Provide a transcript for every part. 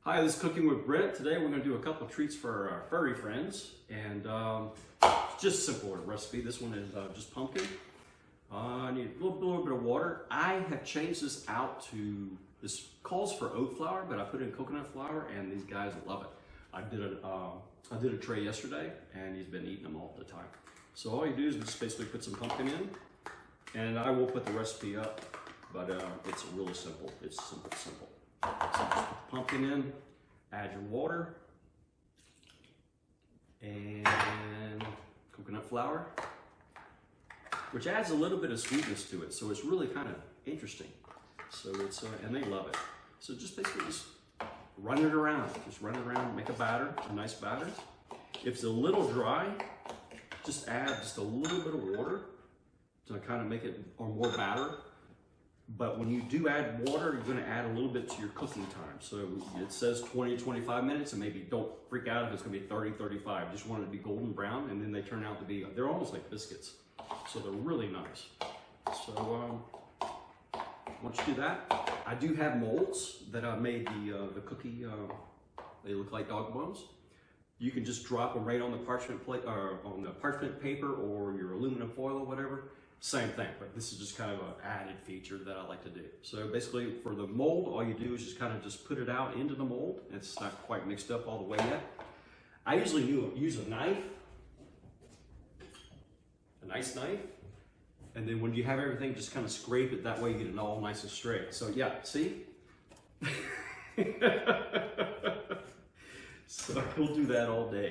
Hi, this is Cooking with Brent. Today we're going to do a couple of treats for our furry friends, and it's just a simple recipe. This one is just pumpkin. I need a little bit of water. I have changed this out to, this calls for oat flour, but I put in coconut flour, and these guys love it. I did a tray yesterday, and he's been eating them all the time. So all you do is just basically put some pumpkin in, and I will put the recipe up, but it's really simple. It's simple. So just put the pumpkin in, add your water, and coconut flour, which adds a little bit of sweetness to it. So it's really kind of interesting. So it's, and they love it. So just basically just run it around. Just run it around, make a batter, a nice batter. If it's a little dry, just add just a little bit of water to kind of make it, or more batter. But when you do add water, you're going to add a little bit to your cooking time. So it says 20 to 25 minutes, and maybe don't freak out if it's going to be 30, 35. Just want it to be golden brown, and then they turn out to be, they're almost like biscuits. So they're really nice. So once you do that, I do have molds that I made the cookie, they look like dog bones. You can just drop them right on the parchment plate, or on the parchment paper, or your aluminum foil or whatever. Same thing, but this is just kind of an added feature that I like to do. So basically for the mold, all you do is just kind of just put it out into the mold. It's not quite mixed up all the way yet. I usually use a knife, a nice knife, and then when you have everything, just kind of scrape it. That way you get it all nice and straight. So yeah, see? So we'll do that all day.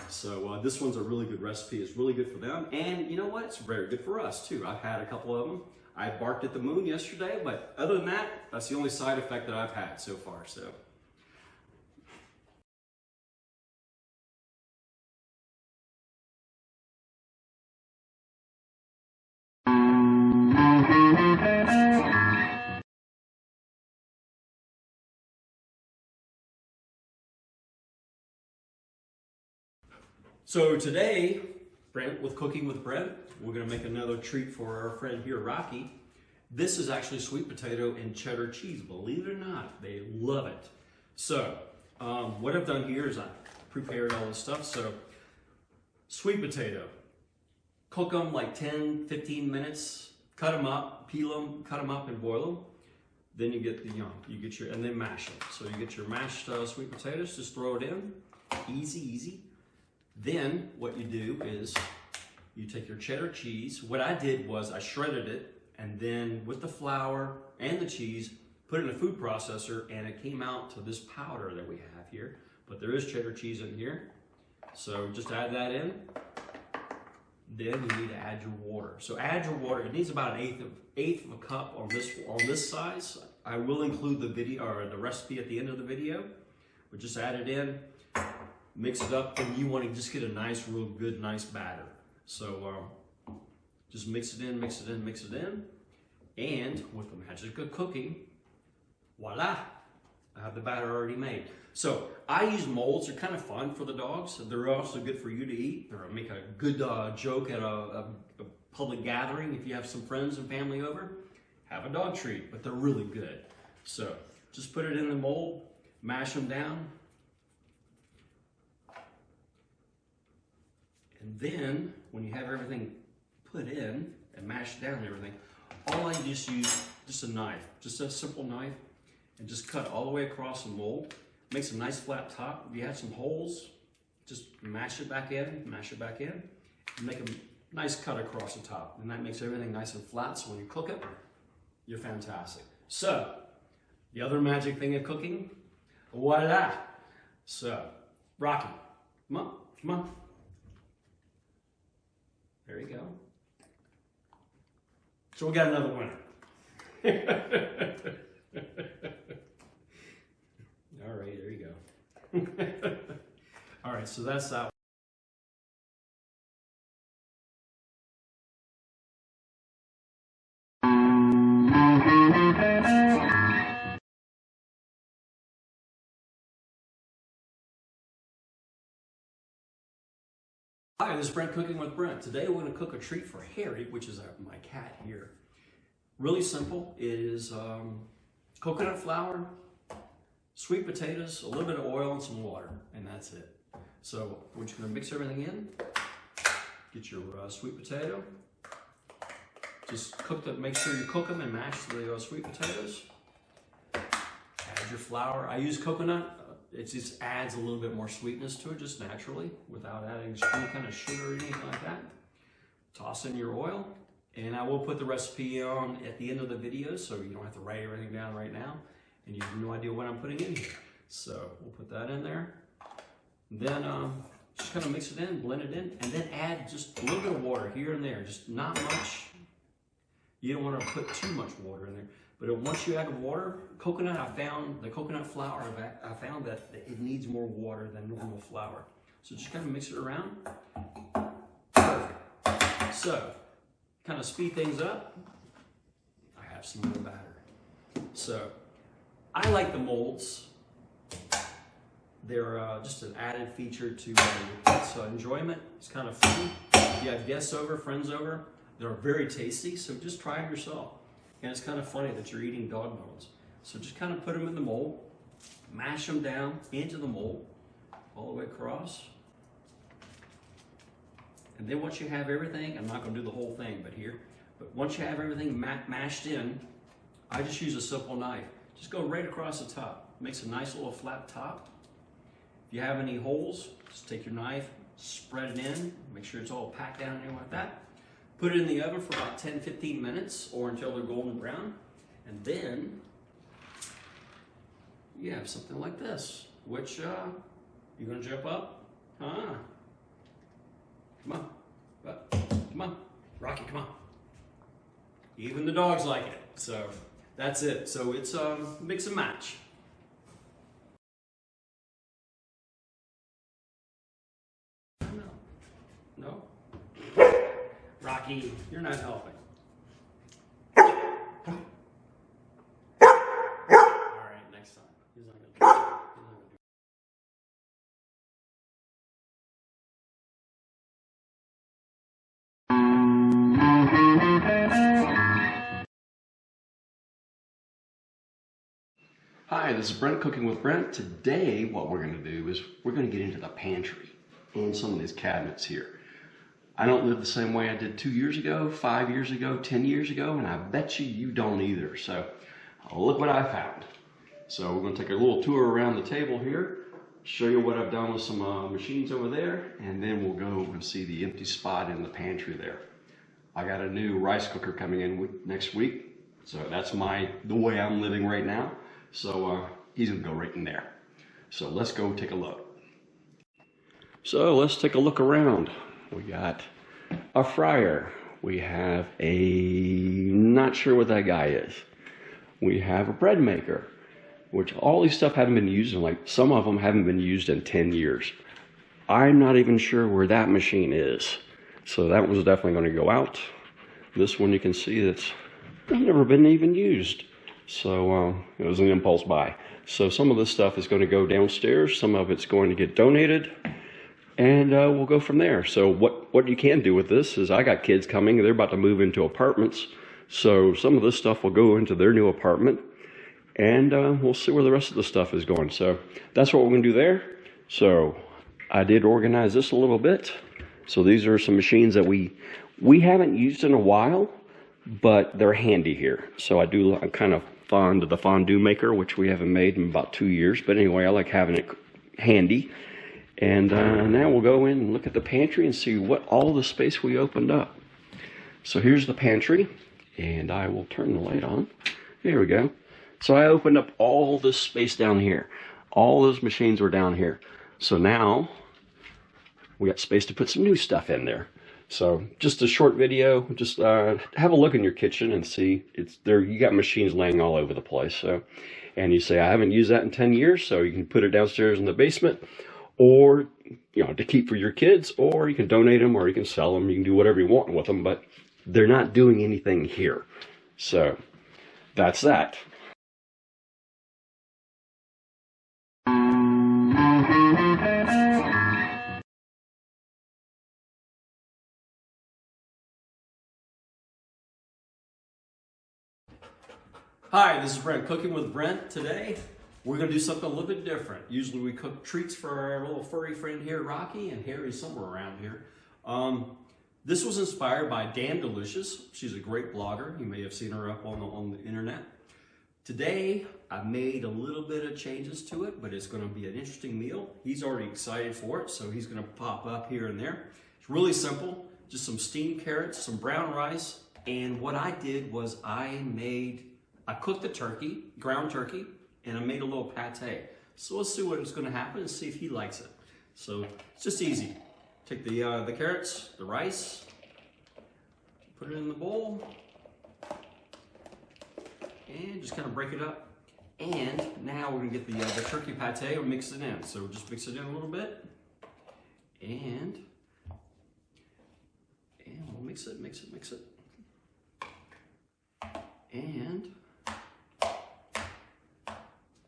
So this one's a really good recipe. It's really good for them. And you know what? It's very good for us too. I've had a couple of them. I barked at the moon yesterday, but other than that, that's the only side effect that I've had so far. So. So today, Brent, with Cooking with Brent, we're going to make another treat for our friend here, Rocky. This is actually sweet potato and cheddar cheese. Believe it or not, they love it. So what I've done here is I prepared all this stuff. So sweet potato, cook them like 10, 15 minutes, cut them up, peel them, cut them up and boil them. Then you get the, and then mash them. So you get your mashed sweet potatoes, just throw it in, easy. Then what you do is you take your cheddar cheese. What I did was I shredded it, and then with the flour and the cheese, put it in a food processor, and it came out to this powder that we have here. But there is cheddar cheese in here. So just add that in. Then you need to add your water. So add your water. It needs about an eighth of a cup on this size. I will include the video or the recipe at the end of the video. But just add it in. Mix it up, and you want to just get a nice, real good, nice batter. So just mix it in, and with the magic of cooking, voila, I have the batter already made. So I use molds. They're kind of fun for the dogs. They're also good for you to eat. They'll make a good joke at a public gathering. If you have some friends and family over, have a dog treat, but they're really good. So just put it in the mold, mash them down. And then, when you have everything put in and mashed down and everything, all I just use, just a knife, just a simple knife, and just cut all the way across the mold. Makes a nice flat top. If you have some holes, just mash it back in, and make a nice cut across the top. And that makes everything nice and flat, so when you cook it, you're fantastic. So, the other magic thing of cooking, voila! So, Rocky, come on. There you go. So we got another winner. All right, there you go. All right, so that's that. Hi, this is Brent Cooking with Brent. Today we're going to cook a treat for Harry, which is my cat here. Really simple. It is coconut flour, sweet potatoes, a little bit of oil and some water, and that's it. So we're just gonna mix everything in. Get your sweet potato. Just cook them, make sure you cook them and mash the sweet potatoes. Add your flour. I use coconut. It just adds a little bit more sweetness to it, just naturally, without adding any kind of sugar or anything like that. Toss in your oil, and I will put the recipe on at the end of the video, so you don't have to write everything down right now, and you have no idea what I'm putting in here. So we'll put that in there. Then just kind of mix it in, blend it in, and then add just a little bit of water here and there, just not much. You don't want to put too much water in there. But once you add water, coconut, the coconut flour, I found that it needs more water than normal flour. So just kind of mix it around. Perfect. So, kind of speed things up. I have some more batter. So, I like the molds. They're just an added feature to your kids' enjoyment. It's kind of fun. If you have guests over, friends over, they're very tasty, so just try them yourself. And it's kind of funny that you're eating dog bones. So just kind of put them in the mold, mash them down into the mold, all the way across. And then once you have everything, I'm not going to do the whole thing, but once you have everything mashed in, I just use a simple knife. Just go right across the top. Makes a nice little flat top. If you have any holes, just take your knife, spread it in, make sure it's all packed down there like that. Put it in the oven for about 10-15 minutes or until they're golden brown. And then you have something like this, which you're gonna jump up. Come on, come on, Rocky, come on. Even the dogs like it. So that's it. So it's mix and match. No. Rocky, you're not helping. All right, next time. He's not gonna do it. Hi, this is Brent Cooking with Brent. Today, what we're going to do is we're going to get into the pantry and some of these cabinets here. I don't live the same way I did 2 years ago, 5 years ago, 10 years ago, and I bet you don't either. So look what I found. So we're going to take a little tour around the table here, show you what I've done with some machines over there, and then we'll go and see the empty spot in the pantry there. I got a new rice cooker coming in next week, so that's the way I'm living right now. So he's going to go right in there. So let's go take a look. So let's take a look around. We got a fryer. We have not sure what that guy is. We have a bread maker, which all these stuff haven't been used in, some of them haven't been used in 10 years. I'm not even sure where that machine is. So that was definitely going to go out. This one you can see that's never been even used. So it was an impulse buy. So some of this stuff is going to go downstairs. Some of it's going to get donated. And we'll go from there. So what you can do with this is I got kids coming. They're about to move into apartments. So some of this stuff will go into their new apartment. And we'll see where the rest of the stuff is going. So that's what we're going to do there. So I did organize this a little bit. So these are some machines that we haven't used in a while, but they're handy here. So I'm kind of fond of the fondue maker, which we haven't made in about 2 years. But anyway, I like having it handy. And now we'll go in and look at the pantry and see what all the space we opened up. So here's the pantry, and I will turn the light on. Here we go. So I opened up all this space down here. All those machines were down here. So now we got space to put some new stuff in there. So just a short video. Just have a look in your kitchen and see. It's there. You got machines laying all over the place. So, and you say I haven't used that in 10 years, so you can put it downstairs in the basement. Or, to keep for your kids, or you can donate them, or you can sell them. You can do whatever you want with them, but they're not doing anything here. So, that's that. Hi, this is Brent Cooking with Brent. Today, we're gonna do something a little bit different. Usually we cook treats for our little furry friend here, Rocky, and Harry's somewhere around here. This was inspired by Dan Delicious. She's a great blogger. You may have seen her up on the internet. Today, I made a little bit of changes to it, but it's gonna be an interesting meal. He's already excited for it, so he's gonna pop up here and there. It's really simple, just some steamed carrots, some brown rice, and what I did was I cooked the turkey, ground turkey, and I made a little pate. So we'll see what's gonna happen and see if he likes it. So it's just easy. Take the carrots, the rice, put it in the bowl, and just kind of break it up. And now we're gonna get the turkey pate and mix it in. So just mix it in a little bit, and we'll mix it. And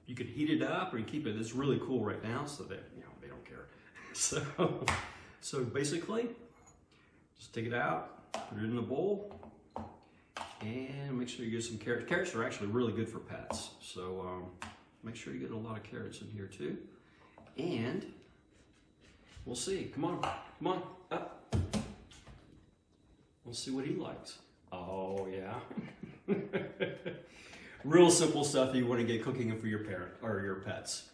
you can heat it up or you keep it. It's really cool right now, so that they don't care. So basically, just take it out, put it in the bowl, and make sure you get some carrots. Carrots are actually really good for pets, so make sure you get a lot of carrots in here too. And we'll see. Come on, up. We'll see what he likes. Oh yeah. Real simple stuff you want to get cooking for your parent or your pets.